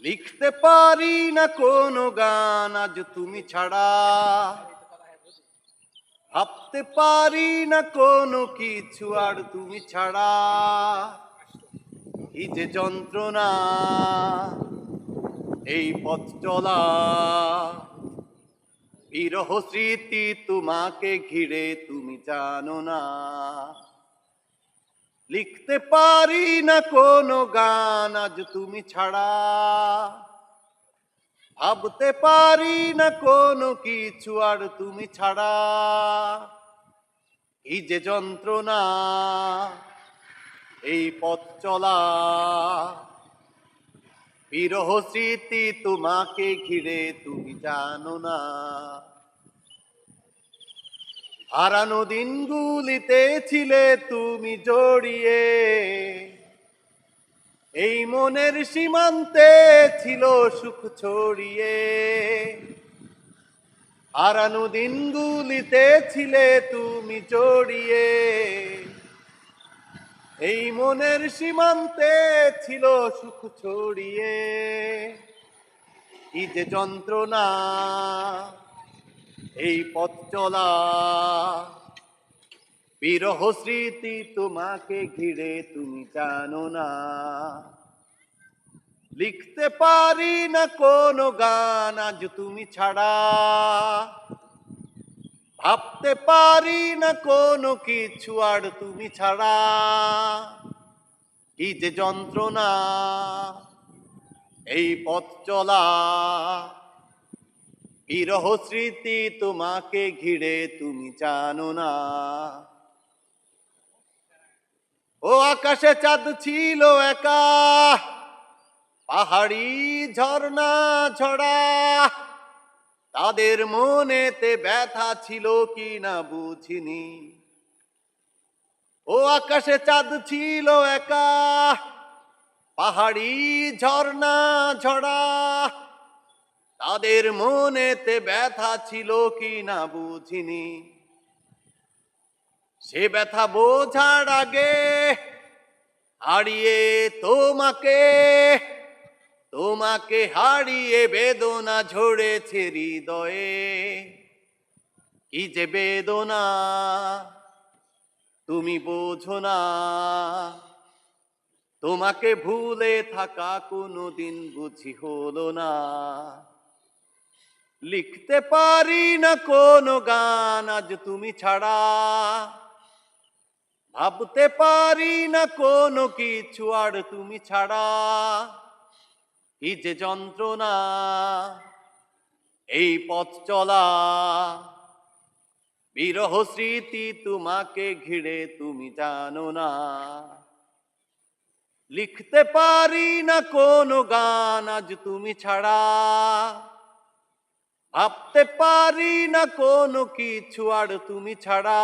লিখতে পারি না কোনো গান আজ তুমি ছাড়া, ভাবতে পারি না কোনো কিছু আর তুমি ছাড়া। কি যে যন্ত্রণা এই পথ চলা, বিরহ স্মৃতি তোমাকে ঘিরে তুমি জানো না। লিখতে পারি না কোনো গান আজ তুমি ছাড়া, ভাবতে পারি না কোনো কিছু আর তুমি ছাড়া। এই যে যন্ত্রণা এই পথ চলা, বিরহ স্মৃতি তোমাকে ঘিরে তুমি জানো না। হারানো দিনগুলিতে ছিলে তুমি জড়িয়ে, এই মনের সীমান্তে ছিল সুখ ছড়িয়ে। হারানো দিনগুলিতে ছিলে তুমি জড়িয়ে, এই মনের সীমান্তে ছিল সুখ ছড়িয়ে। কি যে যন্ত্রণা এই পথ চলা, বিরহ স্মৃতি তোমাকে ঘিরে তুমি জানো না। লিখতে পারি না কোনো গান আজ তুমি ছাড়া, ভাবতে পারি না কোনো কিছু আর তুমি ছাড়া। কি যে যন্ত্রণা এই পথ চলা, বিরহ স্মৃতি তোমাকে ঘিরে তুমি জানো না। ও আকাশে চাঁদ ছিল একা, পাহাড়ি ঝর্ণা ঝরা, তাদের মনেতে ব্যথা ছিল কি না বুঝিনি। ও আকাশে চাঁদ ছিল একা, পাহাড়ি ঝর্ণা ঝরা, তাদের মনেতে ব্যথা ছিল কি না বুঝিনি। সে ব্যথা বোঝার আগে হারিয়ে তোমাকে, তোমাকে হারিয়ে বেদনা ঝরেছে হৃদয়ে। কি যে বেদনা তুমি বোঝো না, তোমাকে ভুলে থাকা কোনোদিন বুঝি হলো না। লিখতে পারি না কোনো গান আজ তুমি ছাড়া, ভাবতে পারি না কোনো কিছু আর তুমি ছাড়া। কি যে যন্ত্রণা এই পথ চলা, বিরহ স্মৃতি তোমাকে ঘিরে তুমি জানো না। লিখতে পারি না কোনো গান আজ তুমি ছাড়া, ভাবতে পারি না কোনো কিছু আর তুমি ছাড়া।